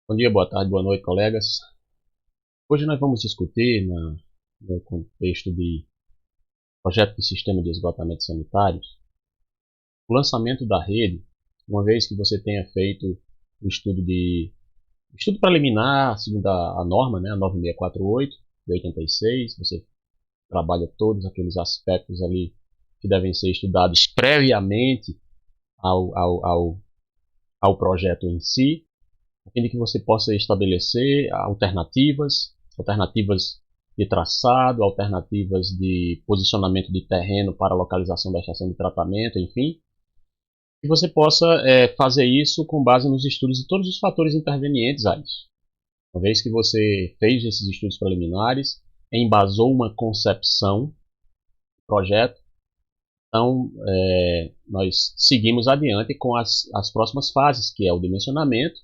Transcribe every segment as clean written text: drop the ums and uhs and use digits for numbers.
Bom dia, boa tarde, boa noite, colegas. Hoje nós vamos discutir, no contexto de projeto de sistema de esgotamento sanitários, o lançamento da rede, uma vez que você tenha feito o estudo preliminar, segundo a norma, né, a 9648 de 86, você trabalha todos aqueles aspectos ali que devem ser estudados previamente ao, ao, ao, ao projeto em si, a fim de que você possa estabelecer alternativas de traçado, alternativas de posicionamento de terreno para a localização da estação de tratamento, enfim, e você possa fazer isso com base nos estudos de todos os fatores intervenientes a isso. Uma vez que você fez esses estudos preliminares, embasou uma concepção do projeto, então nós seguimos adiante com as próximas fases, que é o dimensionamento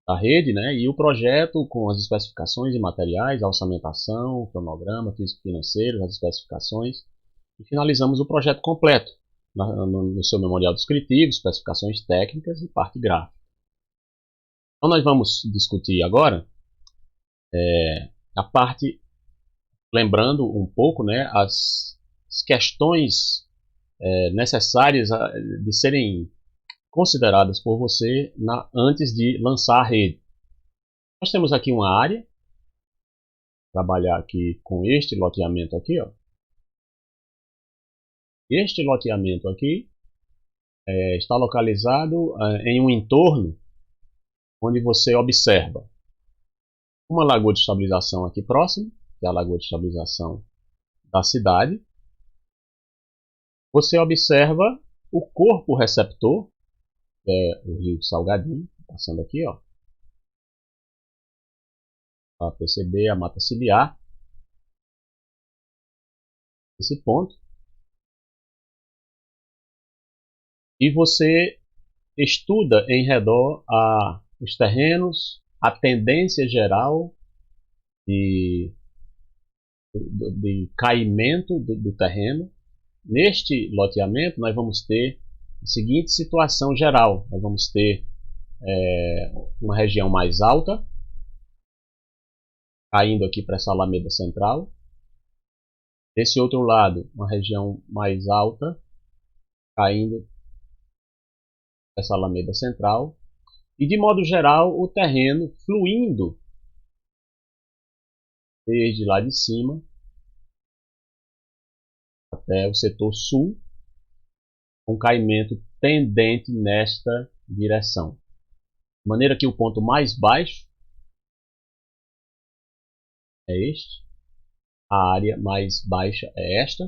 da rede, né, e o projeto com as especificações e materiais, a orçamentação, o cronograma, físico-financeiro, as especificações, e finalizamos o projeto completo, no seu memorial descritivo, especificações técnicas e parte gráfica. Então nós vamos discutir agora a parte, lembrando um pouco, né, as questões necessárias de serem consideradas por você antes de lançar a rede. Nós temos aqui uma área, trabalhar aqui com este loteamento aqui, ó. Este loteamento aqui está localizado em um entorno onde você observa uma lagoa de estabilização aqui próxima, que é a lagoa de estabilização da cidade. Você observa o corpo receptor, que é o rio Salgadinho, passando aqui, ó, para perceber a mata ciliar, esse ponto. E você estuda em redor os terrenos, a tendência geral de caimento do terreno. Neste loteamento, nós vamos ter a seguinte situação geral. Nós vamos ter uma região mais alta, caindo aqui para essa alameda central. Desse outro lado, uma região mais alta, caindo para essa alameda central. E, de modo geral, o terreno fluindo desde lá de cima até o setor sul, com caimento tendente nesta direção. De maneira que o ponto mais baixo é este, a área mais baixa é esta,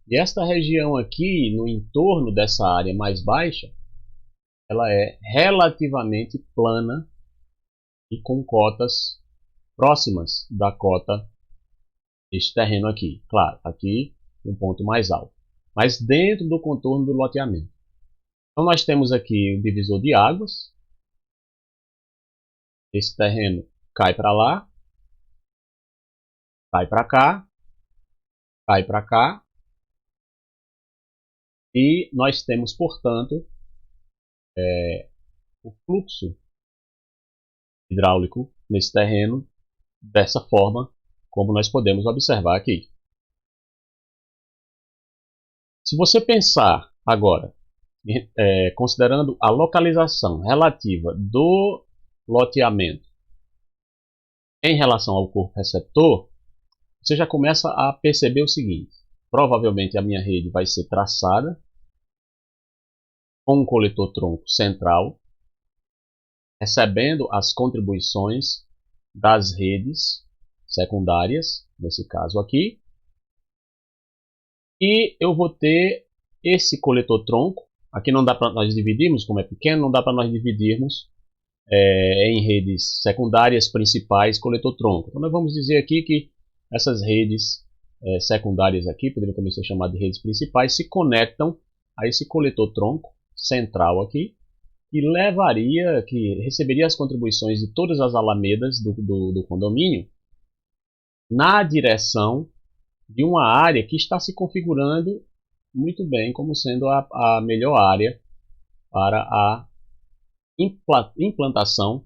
e esta região aqui, no entorno dessa área mais baixa, ela é relativamente plana e com cotas próximas da cota deste terreno aqui. Claro, aqui um ponto mais alto, mas dentro do contorno do loteamento. Então nós temos aqui um divisor de águas. Esse terreno cai para lá, cai para cá, cai para cá, e nós temos, portanto, o fluxo hidráulico nesse terreno dessa forma, como nós podemos observar aqui. Se você pensar agora, considerando a localização relativa do loteamento em relação ao corpo receptor, você já começa a perceber o seguinte: provavelmente a minha rede vai ser traçada com um coletor-tronco central, recebendo as contribuições das redes secundárias, nesse caso aqui, e eu vou ter esse coletor-tronco. Aqui não dá para nós dividirmos, como é pequeno, não dá para nós dividirmos em redes secundárias, principais, coletor-tronco. Então nós vamos dizer aqui que essas redes secundárias aqui, poderiam também ser chamadas de redes principais, se conectam a esse coletor-tronco central aqui, que receberia as contribuições de todas as alamedas do condomínio na direção de uma área que está se configurando muito bem como sendo a melhor área para a implantação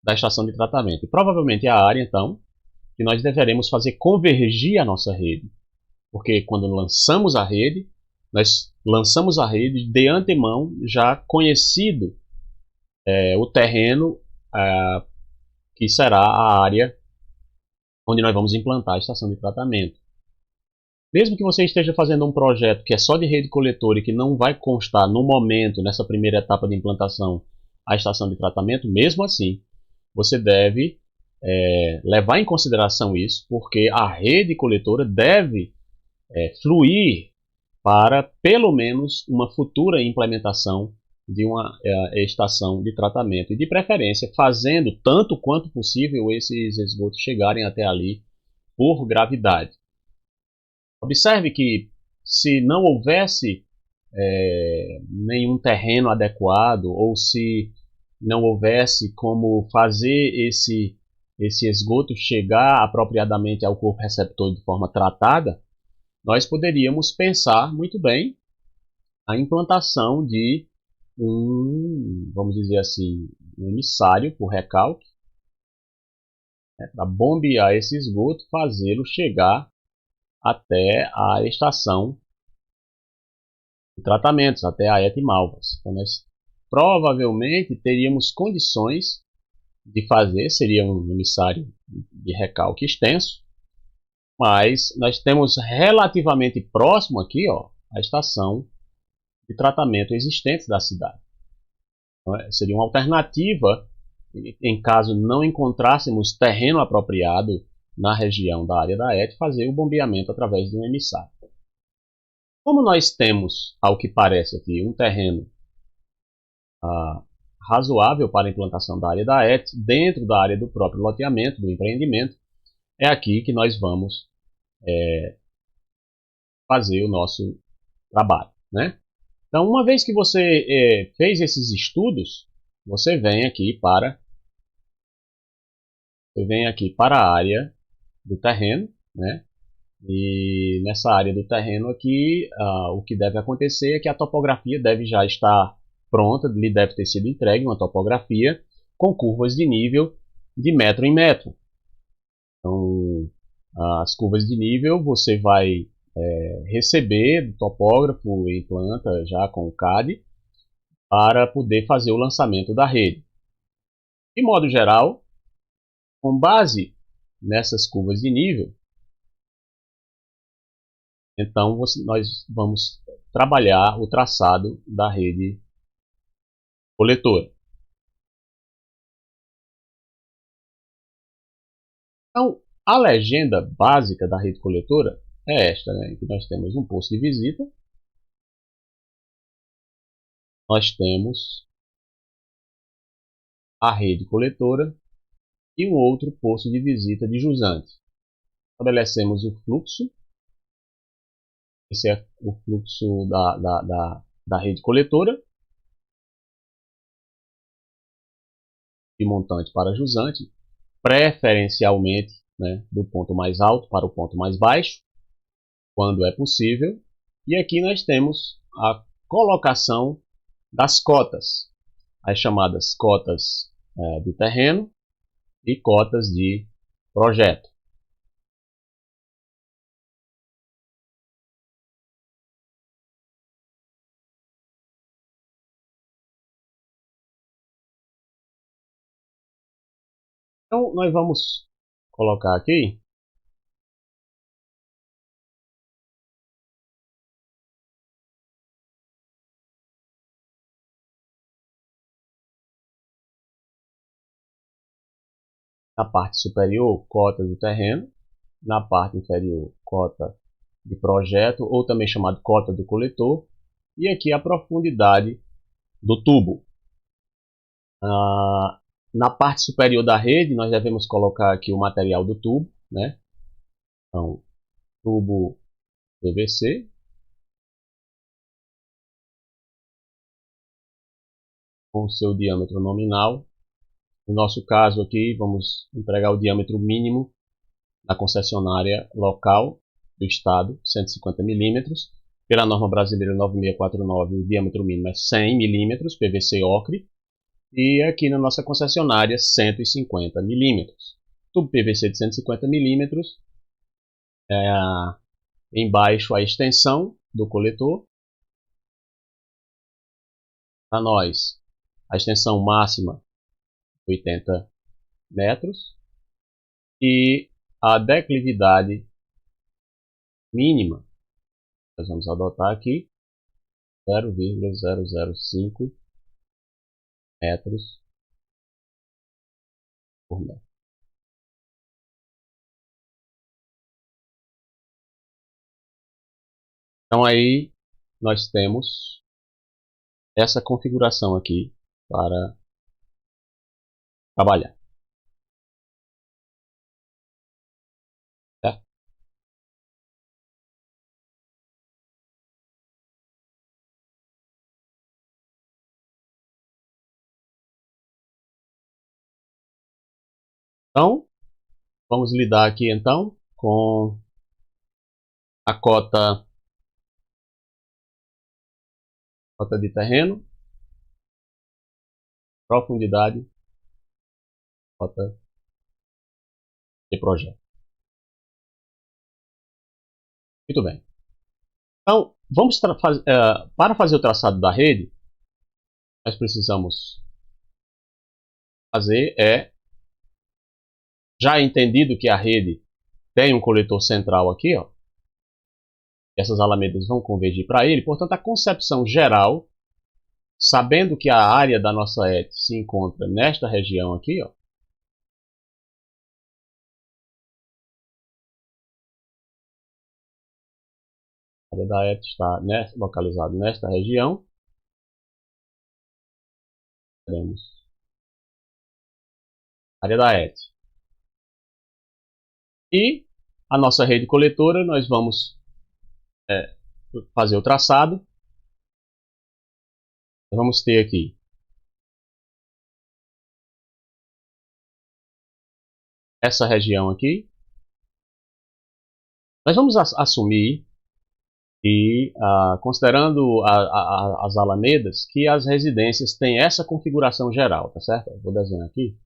da estação de tratamento. E provavelmente é a área, então, que nós deveremos fazer convergir a nossa rede. Porque quando lançamos a rede, nós lançamos a rede de antemão, já conhecido o terreno que será a área onde nós vamos implantar a estação de tratamento. Mesmo que você esteja fazendo um projeto que é só de rede coletora e que não vai constar no momento, nessa primeira etapa de implantação, a estação de tratamento, mesmo assim, você deve levar em consideração isso, porque a rede coletora deve fluir para, pelo menos, uma futura implementação de uma estação de tratamento. E, de preferência, fazendo tanto quanto possível esses esgotos chegarem até ali por gravidade. Observe que, se não houvesse nenhum terreno adequado, ou se não houvesse como fazer esse esgoto chegar apropriadamente ao corpo receptor de forma tratada, nós poderíamos pensar muito bem a implantação de vamos dizer assim, um emissário por recalque, para bombear esse esgoto, fazê-lo chegar até a estação de tratamentos, até a ETA Malvas. Então, nós provavelmente teríamos condições de fazer, seria um emissário de recalque extenso, mas nós temos relativamente próximo aqui a estação de tratamento existente da cidade. Então, seria uma alternativa em caso não encontrássemos terreno apropriado na região da área da ETA, fazer o bombeamento através de um emissário. Como nós temos, ao que parece aqui, um terreno razoável para a implantação da área da ETA, dentro da área do próprio loteamento, do empreendimento, é aqui que nós vamos fazer o nosso trabalho, né? Então, uma vez que você fez esses estudos, você vem aqui para a área do terreno, né? E nessa área do terreno aqui, o que deve acontecer é que a topografia deve já estar pronta, lhe deve ter sido entregue uma topografia com curvas de nível de metro em metro. Então, as curvas de nível você vai receber do topógrafo em planta já com o CAD para poder fazer o lançamento da rede. De modo geral, com base nessas curvas de nível, então nós vamos trabalhar o traçado da rede coletora. Então, a legenda básica da rede coletora é esta, né? Em que nós temos um posto de visita, nós temos a rede coletora e um outro posto de visita de jusante. Estabelecemos o fluxo, esse é o fluxo da rede coletora, de montante para jusante, preferencialmente, né, do ponto mais alto para o ponto mais baixo, quando é possível. E aqui nós temos a colocação das cotas, as chamadas cotas de terreno e cotas de projeto. Então, nós vamos colocar aqui na parte superior, cota do terreno, na parte inferior, cota de projeto, ou também chamado cota do coletor, e aqui a profundidade do tubo. Na parte superior da rede, nós devemos colocar aqui o material do tubo, né? Então, tubo PVC, com o seu diâmetro nominal. No nosso caso aqui, vamos empregar o diâmetro mínimo da concessionária local do estado, 150 mm. Pela norma brasileira 9649, o diâmetro mínimo é 100 mm, PVC ocre. e aqui na nossa concessionária 150 milímetros. Tubo PVC de 150 milímetros, embaixo a extensão do coletor. Para nós, a extensão máxima 80 metros e a declividade mínima, nós vamos adotar aqui 0,005 metros por metro. Então aí nós temos essa configuração aqui para trabalhar. Certo? Então, vamos lidar aqui então com a cota de terreno, profundidade, cota de projeto. Muito bem. Então, vamos para fazer o traçado da rede, nós precisamos fazer já entendido que a rede tem um coletor central aqui, ó. Essas alamedas vão convergir para ele, portanto a concepção geral, sabendo que a área da nossa ET se encontra nesta região aqui, ó, a área da ET está localizada nesta região, teremos a área da ET. E a nossa rede coletora, nós vamos fazer o traçado. Nós vamos ter aqui essa região aqui. Nós vamos assumir que, considerando as alamedas, que as residências têm essa configuração geral, tá certo? Eu vou desenhar aqui,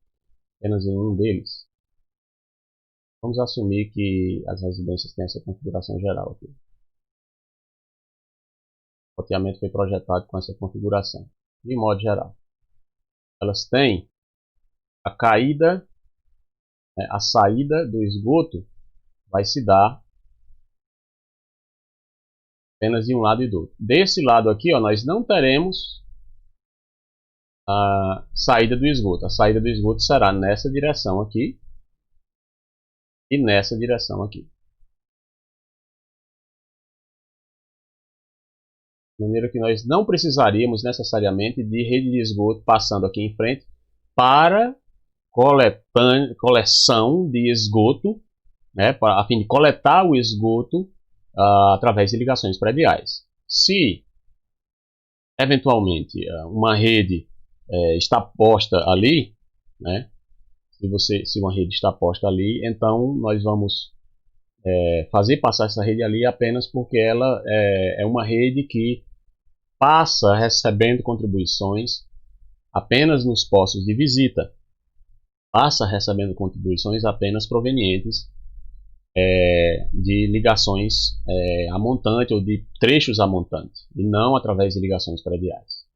apenas em um deles. Vamos assumir que as residências têm essa configuração geral aqui. O loteamento foi projetado com essa configuração, de modo geral. Elas têm a caída, a saída do esgoto vai se dar apenas de um lado e do outro. Desse lado aqui, ó, nós não teremos a saída do esgoto. A saída do esgoto será nessa direção aqui e nessa direção aqui. De maneira que nós não precisaríamos necessariamente de rede de esgoto passando aqui em frente para coleção de esgoto, né, a fim de coletar o esgoto através de ligações prediais. Se eventualmente uma rede está posta ali, né, se uma rede está posta ali, então nós vamos fazer passar essa rede ali apenas porque ela é uma rede que passa recebendo contribuições apenas nos postos de visita, passa recebendo contribuições apenas provenientes de ligações a montante ou de trechos a montante, e não através de ligações prediais.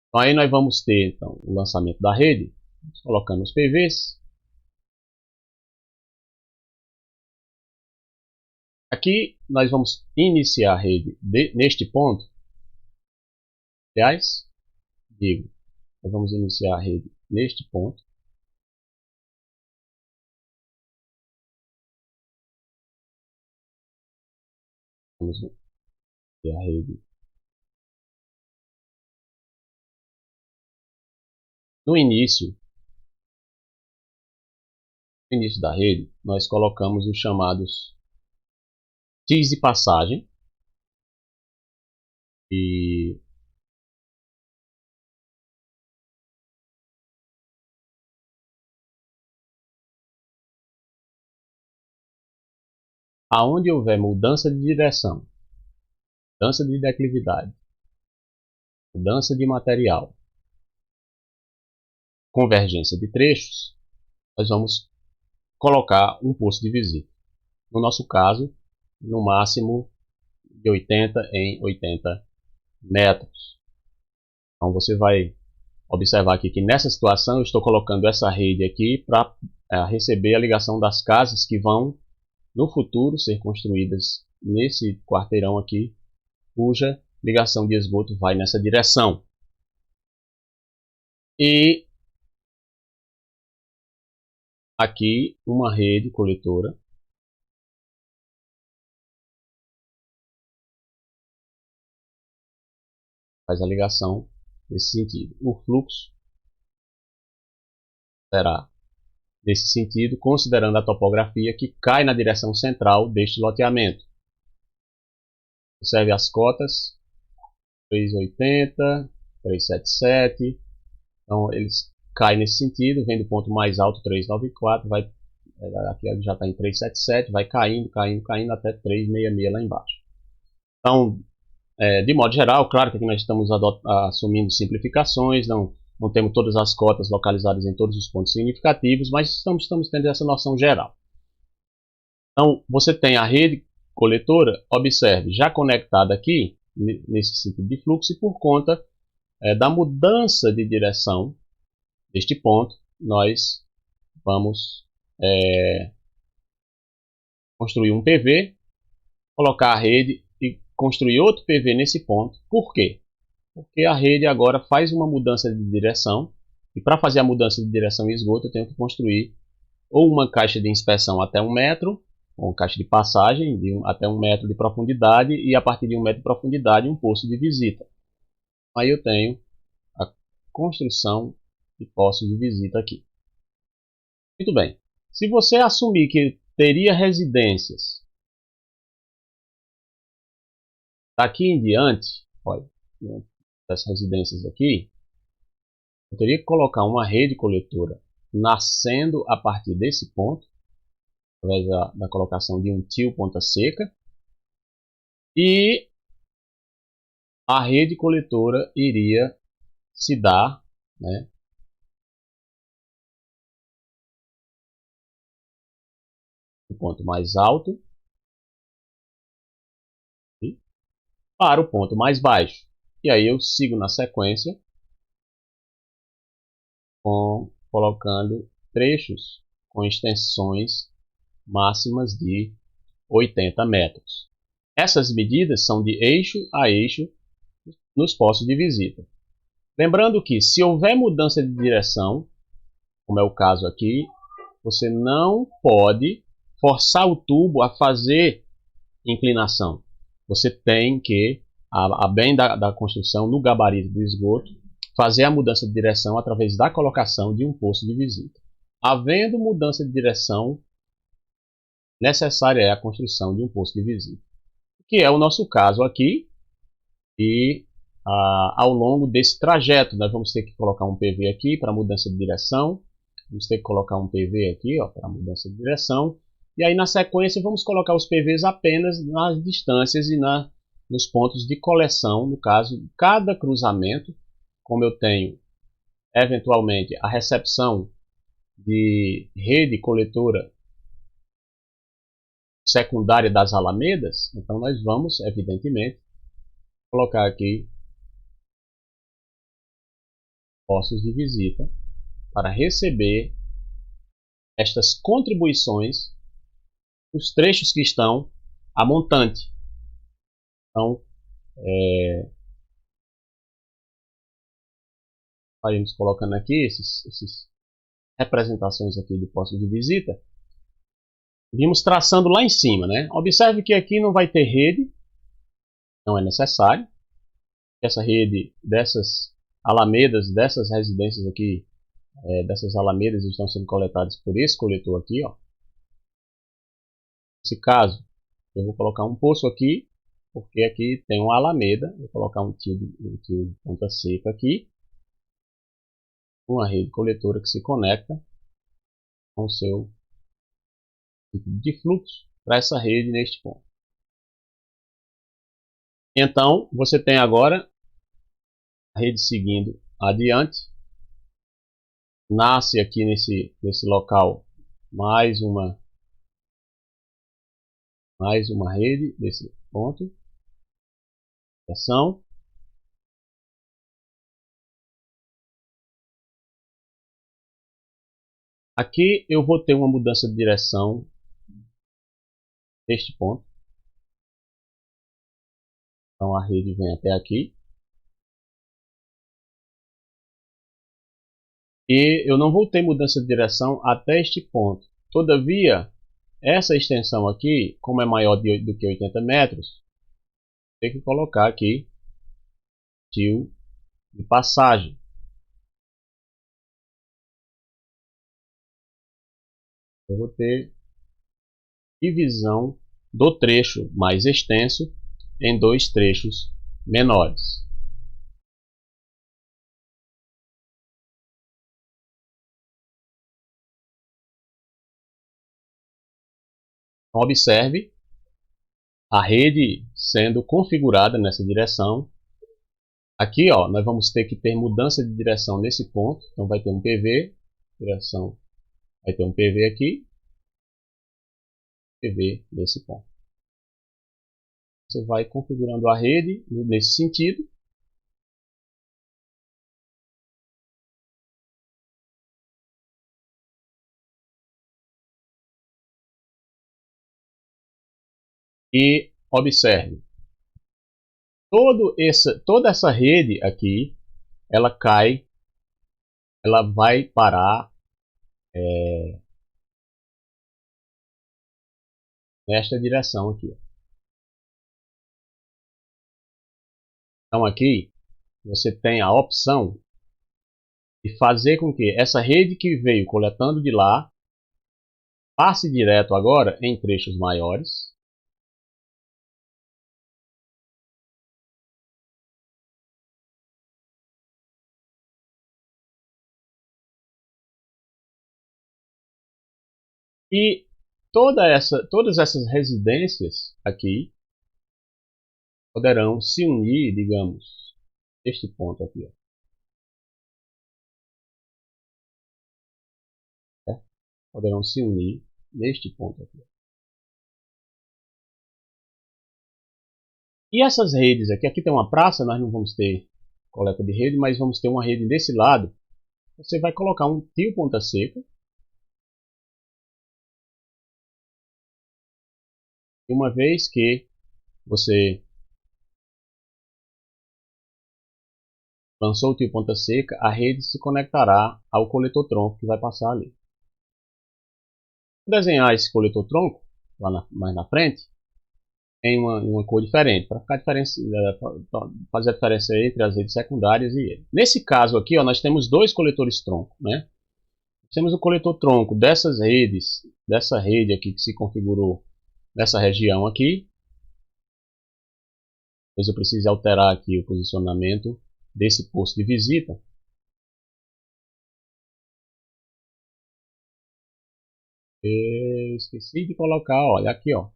Então aí nós vamos ter então, o lançamento da rede, colocando os PVs. Aqui nós vamos iniciar a rede neste ponto. Aliás, nós vamos iniciar a rede neste ponto. Vamos ver a rede. No início da rede, nós colocamos os chamados X de passagem. E aonde houver mudança de direção, mudança de declividade, mudança de material, convergência de trechos, nós vamos colocar um posto de visita. No nosso caso, no máximo de 80 em 80 metros. Então você vai observar aqui que nessa situação eu estou colocando essa rede aqui para receber a ligação das casas que vão no futuro ser construídas nesse quarteirão aqui, cuja ligação de esgoto vai nessa direção. E aqui uma rede coletora faz a ligação nesse sentido. O fluxo será nesse sentido, considerando a topografia que cai na direção central deste loteamento. Observe as cotas, 380, 377, então eles caem nesse sentido, vem do ponto mais alto 394, vai, aqui já está em 377, vai caindo, caindo, caindo até 366 lá embaixo. Então, de modo geral, claro que aqui nós estamos assumindo simplificações, não temos todas as cotas localizadas em todos os pontos significativos, mas estamos tendo essa noção geral. Então, você tem a rede coletora, observe, já conectada aqui, nesse sentido de fluxo, e por conta da mudança de direção deste ponto, nós vamos construir um PV, colocar a rede e construir outro PV nesse ponto. Por quê? Porque a rede agora faz uma mudança de direção, e para fazer a mudança de direção em esgoto eu tenho que construir ou uma caixa de inspeção até 1 metro, ou uma caixa de passagem até 1 metro de profundidade, e a partir de 1 metro de profundidade um posto de visita. Aí eu tenho a construção de postos de visita aqui. Muito bem. Se você assumir que teria residências daqui em diante, olha, essas residências aqui, eu teria que colocar uma rede coletora nascendo a partir desse ponto, através da colocação de um tio ponta seca, e a rede coletora iria se dar, né, do ponto mais alto para o ponto mais baixo. E aí eu sigo na sequência colocando trechos com extensões máximas de 80 metros. Essas medidas são de eixo a eixo nos postos de visita. Lembrando que se houver mudança de direção, como é o caso aqui, você não pode forçar o tubo a fazer inclinação. Você tem que, a bem da construção, no gabarito do esgoto, fazer a mudança de direção através da colocação de um posto de visita. Havendo mudança de direção, necessária é a construção de um posto de visita, que é o nosso caso aqui. E ao longo desse trajeto nós vamos ter que colocar um PV aqui para mudança de direção, vamos ter que colocar um PV aqui para mudança de direção, e aí na sequência vamos colocar os PVs apenas nas distâncias e nos pontos de coleção. No caso, cada cruzamento, como eu tenho eventualmente a recepção de rede coletora secundária das alamedas, então nós vamos evidentemente colocar aqui postos de visita para receber estas contribuições dos trechos que estão a montante. Então, estaremos colocando aqui essas representações aqui de postos de visita. Vimos traçando lá em cima, né? Observe que aqui não vai ter rede, não é necessário. Essa rede dessas alamedas, dessas residências aqui, dessas alamedas estão sendo coletadas por esse coletor aqui, ó. Nesse caso, eu vou colocar um poço aqui, porque aqui tem uma alameda. Vou colocar um tio de ponta seca aqui, uma rede coletora que se conecta com o seu tipo de fluxo para essa rede neste ponto. Então, você tem agora a rede seguindo adiante, nasce aqui nesse local mais uma rede desse ponto. Direção. Aqui eu vou ter uma mudança de direção neste ponto. Então a rede vem até aqui. E eu não vou ter mudança de direção até este ponto. Todavia, essa extensão aqui, como é maior do que 80 metros, tem que colocar aqui tio de passagem. Eu vou ter divisão do trecho mais extenso em dois trechos menores. Observe a rede sendo configurada nessa direção. Aqui, ó, nós vamos ter que ter mudança de direção nesse ponto. Então vai ter um PV, direção, vai ter um PV aqui, PV nesse ponto. Você vai configurando a rede nesse sentido. E observe, toda essa rede aqui, ela cai, ela vai parar nesta direção aqui. Então aqui você tem a opção de fazer com que essa rede que veio coletando de lá passe direto agora em trechos maiores. E todas essas residências aqui poderão se unir, digamos, este ponto aqui. Ó. Poderão se unir neste ponto aqui. E essas redes aqui tem uma praça, nós não vamos ter coleta de rede, mas vamos ter uma rede desse lado. Você vai colocar um tio ponta seca. E uma vez que você lançou o tio ponta seca, a rede se conectará ao coletor tronco que vai passar ali. Vou desenhar esse coletor tronco mais na frente em uma cor diferente, para fazer a diferença entre as redes secundárias e ele. Nesse caso aqui, ó, nós temos dois coletores tronco, né? Temos o coletor tronco dessas redes, dessa rede aqui que se configurou nessa região aqui. Depois eu preciso alterar aqui o posicionamento desse posto de visita. Eu esqueci de colocar, olha aqui, ó.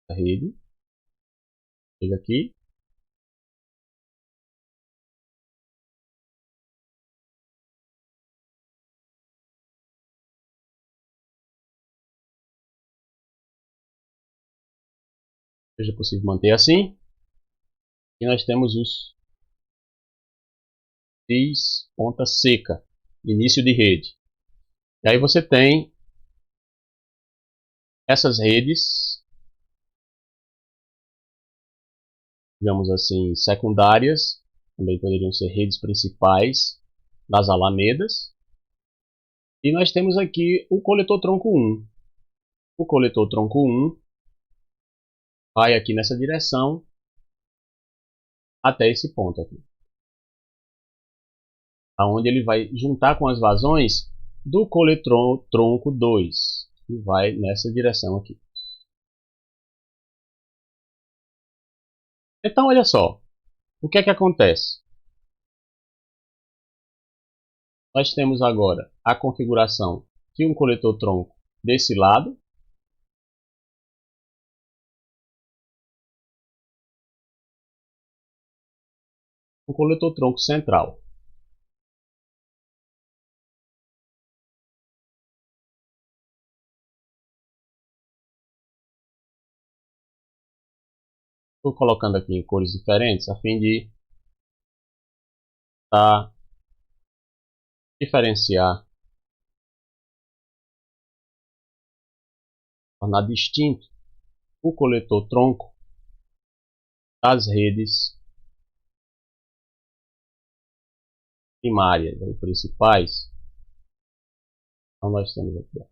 A rede. Chega aqui. Seja possível manter assim. E nós temos os fios ponta seca, início de rede. E aí você tem essas redes, digamos assim, secundárias, também poderiam ser redes principais das alamedas. E nós temos aqui o coletor tronco 1. O coletor tronco 1 vai aqui nessa direção até esse ponto aqui, aonde ele vai juntar com as vazões do coletor tronco 2, que vai nessa direção aqui. Então olha só, o que é que acontece? Nós temos agora a configuração de um coletor tronco desse lado, o coletor tronco central. Estou colocando aqui em cores diferentes a fim de diferenciar, tornar distinto o coletor tronco das redes primárias, ou principais. Então nós temos aqui, ó,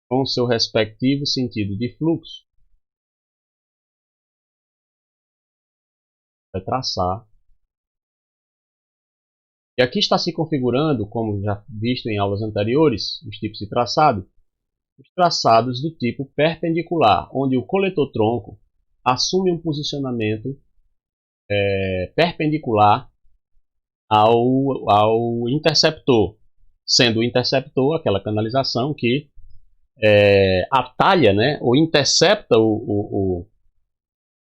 com o seu respectivo sentido de fluxo, vai traçar. E aqui está se configurando, como já visto em aulas anteriores, os tipos de traçado, os traçados do tipo perpendicular, onde o coletor tronco assume um posicionamento perpendicular ao interceptor, sendo o interceptor aquela canalização que atalha, né, ou intercepta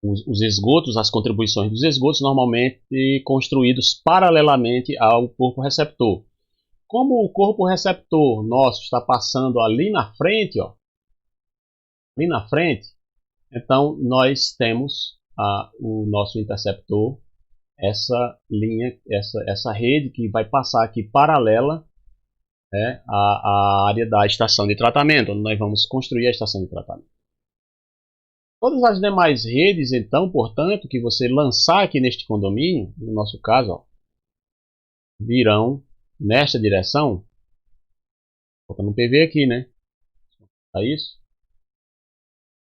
os esgotos, as contribuições dos esgotos, normalmente construídos paralelamente ao corpo receptor. Como o corpo receptor nosso está passando ali na frente, ó, ali na frente, então nós temos o nosso interceptor, essa linha, essa rede que vai passar aqui paralela, né, à área da estação de tratamento, onde nós vamos construir a estação de tratamento. Todas as demais redes, então, portanto, que você lançar aqui neste condomínio, no nosso caso, ó, virão nesta direção. Colocando um PV aqui, né? Tá isso?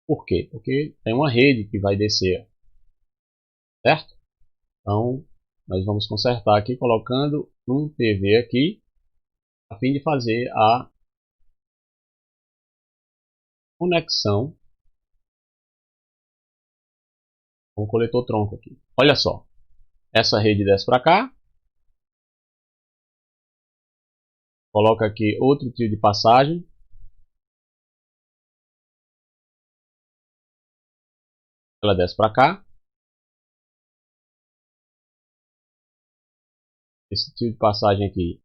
Por quê? Porque tem uma rede que vai descer, certo? Então, nós vamos consertar aqui colocando um PV aqui, a fim de fazer a conexão com o coletor tronco aqui. Olha só, essa rede desce para cá, coloca aqui outro trio de passagem, ela desce para cá, esse trio de passagem aqui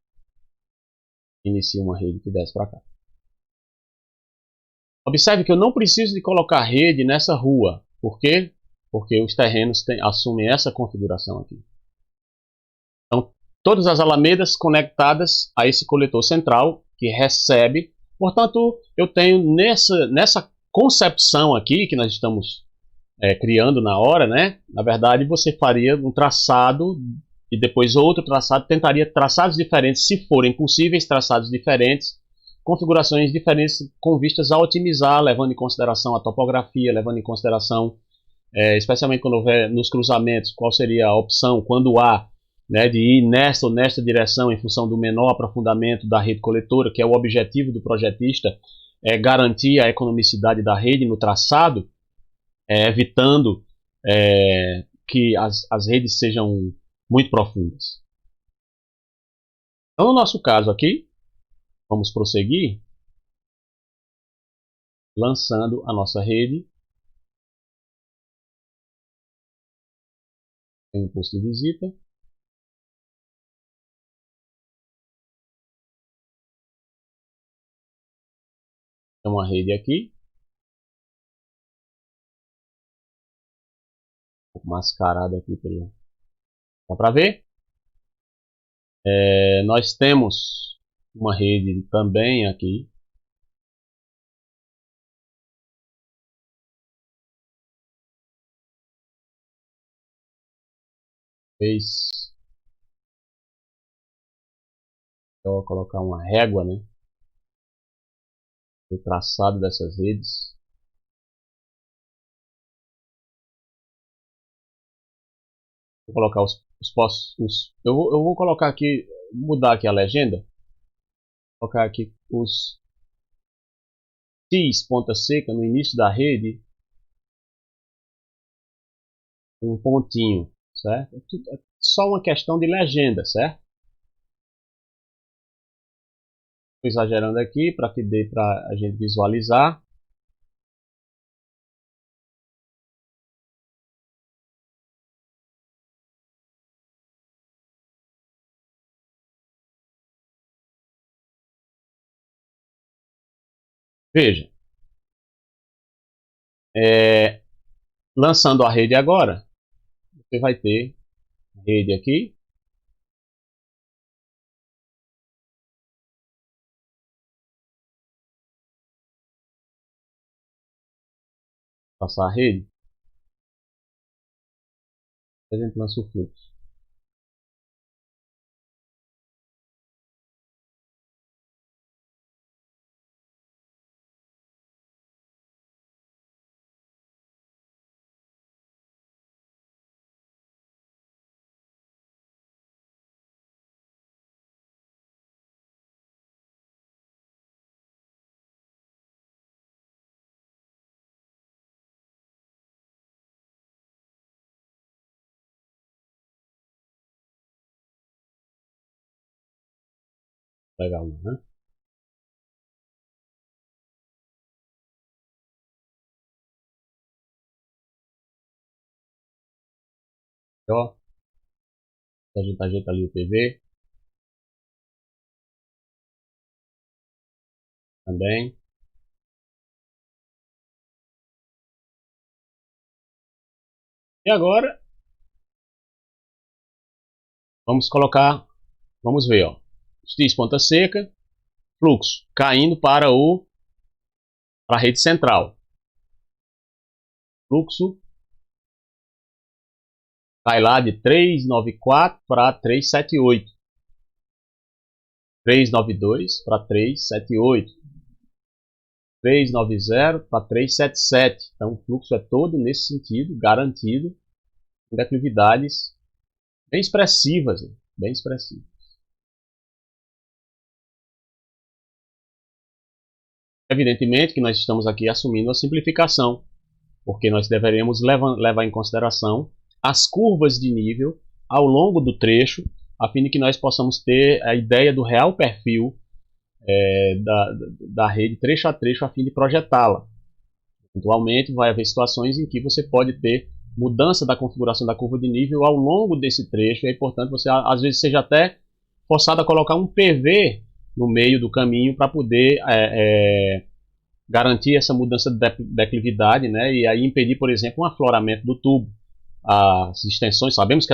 inicia uma rede que desce para cá. Observe que eu não preciso de colocar rede nessa rua. Por quê? Porque os terrenos assumem essa configuração aqui. Então, todas as alamedas conectadas a esse coletor central que recebe. Portanto, eu tenho nessa concepção aqui que nós estamos criando na hora, né? Na verdade, você faria um traçado e depois outro traçado, tentaria traçados diferentes, se forem possíveis, traçados diferentes, configurações diferentes com vistas a otimizar, levando em consideração a topografia, levando em consideração, especialmente quando houver nos cruzamentos, qual seria a opção, quando há, né, de ir nesta ou nesta direção em função do menor aprofundamento da rede coletora, que é o objetivo do projetista, garantir a economicidade da rede no traçado, evitando que as redes sejam muito profundas. Então, no nosso caso aqui, vamos prosseguir lançando a nossa rede. Tem um posto de visita. Tem uma rede aqui. Um pouco mascarada aqui. Dá para ver? Nós temos uma rede também aqui. Eu vou colocar uma régua, né? O traçado dessas redes. Vou colocar os postos. Eu vou colocar aqui, mudar aqui a legenda. Vou colocar aqui os Cis ponta seca no início da rede. Um pontinho, certo? É só uma questão de legenda, certo? Estou exagerando aqui para que dê para a gente visualizar. Veja, lançando a rede agora, você vai ter rede aqui, passar a rede, a gente lança o fluxo. Legal, né? Ó, a gente ajeita ali o PV também. E agora, vamos ver, ó. X ponta seca, fluxo caindo para a rede central. Fluxo vai lá de 394 para 378. 392 para 378. 390 para 377. Então o fluxo é todo nesse sentido, garantido, com declividades bem expressivas, bem expressivas. Evidentemente que nós estamos aqui assumindo a simplificação, porque nós deveríamos levar em consideração as curvas de nível ao longo do trecho, a fim de que nós possamos ter a ideia do real perfil da rede trecho a trecho, a fim de projetá-la. Eventualmente vai haver situações em que você pode ter mudança da configuração da curva de nível ao longo desse trecho, e é importante você às vezes seja até forçado a colocar um PV no meio do caminho para poder garantir essa mudança de declividade, né, e aí impedir, por exemplo, um afloramento do tubo. As extensões, sabemos que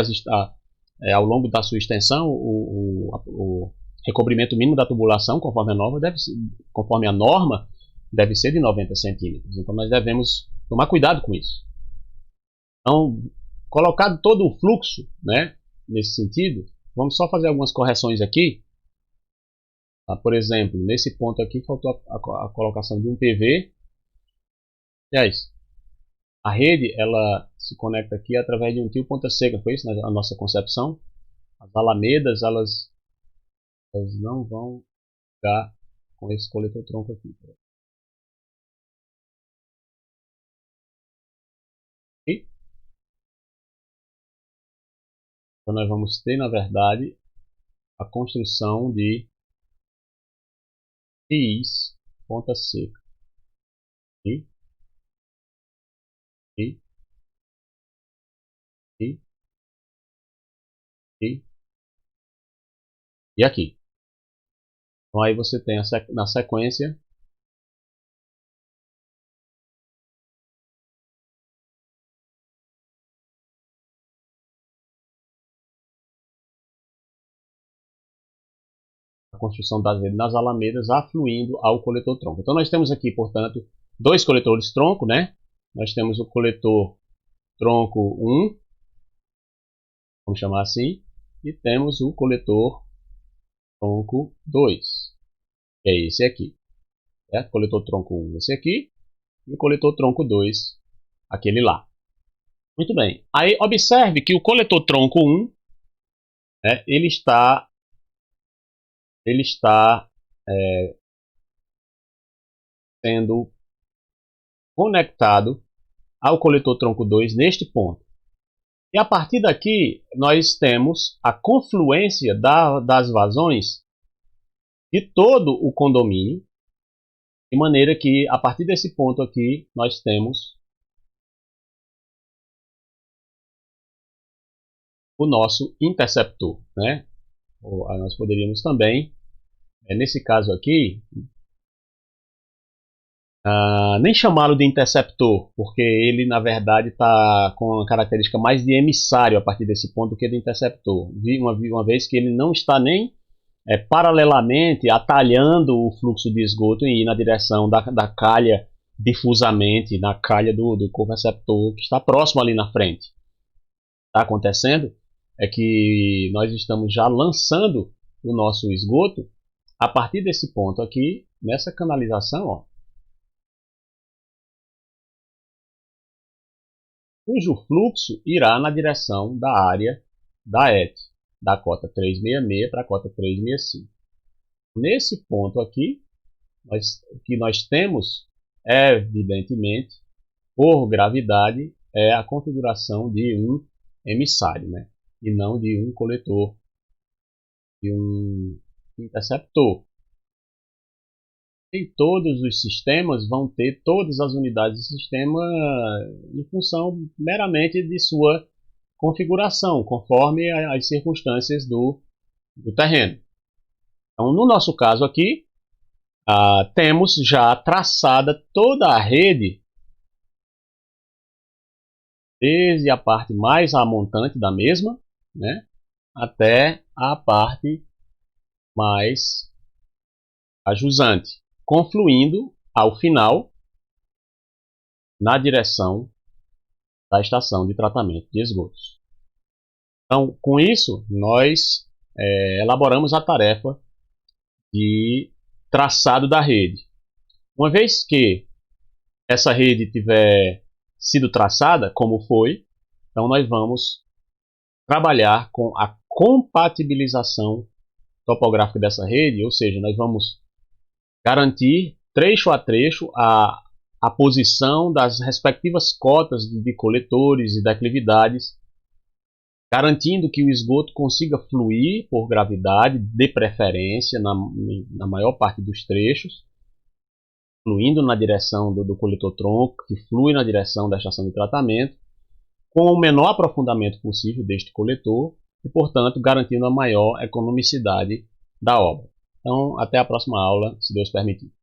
ao longo da sua extensão, o recobrimento mínimo da tubulação, conforme a norma, deve ser de 90 centímetros. Então nós devemos tomar cuidado com isso. Então, colocado todo o fluxo, né, nesse sentido, vamos só fazer algumas correções aqui. Por exemplo, nesse ponto aqui faltou a colocação de um PV. Aliás, a rede ela se conecta aqui através de um tio ponta seca, foi isso a nossa concepção. As alamedas elas não vão ficar com esse coletor tronco aqui. E então nós vamos ter, na verdade, a construção de fios ponta seca. E e e e e aqui. Então aí você tem na sequência a construção das redes nas alamedas afluindo ao coletor tronco. Então nós temos aqui, portanto, dois coletores tronco, né? Nós temos o coletor tronco 1, vamos chamar assim, e temos o coletor tronco 2, que é esse aqui. Certo? Coletor tronco 1, esse aqui, e o coletor tronco 2, aquele lá. Muito bem. Aí observe que o coletor tronco 1, né, ele está sendo conectado ao coletor tronco 2 neste ponto. E a partir daqui, nós temos a confluência das vazões de todo o condomínio, de maneira que, a partir desse ponto aqui, nós temos o nosso interceptor, né? Nós poderíamos também, nesse caso aqui, Nem chamá-lo de interceptor, porque ele na verdade está com uma característica mais de emissário a partir desse ponto do que de interceptor, uma vez que ele não está nem paralelamente atalhando o fluxo de esgoto e ir na direção da calha difusamente, na calha do corpo receptor que está próximo ali na frente. Está acontecendo é que nós estamos já lançando o nosso esgoto a partir desse ponto aqui, nessa canalização, ó, cujo fluxo irá na direção da área da ET, da cota 366 para a cota 365. Nesse ponto aqui, o que nós temos, evidentemente, por gravidade, é a configuração de um emissário, né? E não de um coletor, de um interceptor. E todos os sistemas vão ter todas as unidades do sistema em função meramente de sua configuração, conforme as circunstâncias do terreno. Então, no nosso caso aqui, temos já traçada toda a rede, desde a parte mais amontante da mesma, né, até a parte mais ajusante, confluindo ao final na direção da estação de tratamento de esgotos. Então, com isso, nós elaboramos a tarefa de traçado da rede. Uma vez que essa rede tiver sido traçada, como foi, então nós vamos trabalhar com a compatibilização topográfica dessa rede, ou seja, nós vamos garantir trecho a trecho a posição das respectivas cotas de coletores e declividades, garantindo que o esgoto consiga fluir por gravidade, de preferência, na maior parte dos trechos, fluindo na direção do coletor tronco, que flui na direção da estação de tratamento, com o menor aprofundamento possível deste coletor e, portanto, garantindo a maior economicidade da obra. Então, até a próxima aula, se Deus permitir.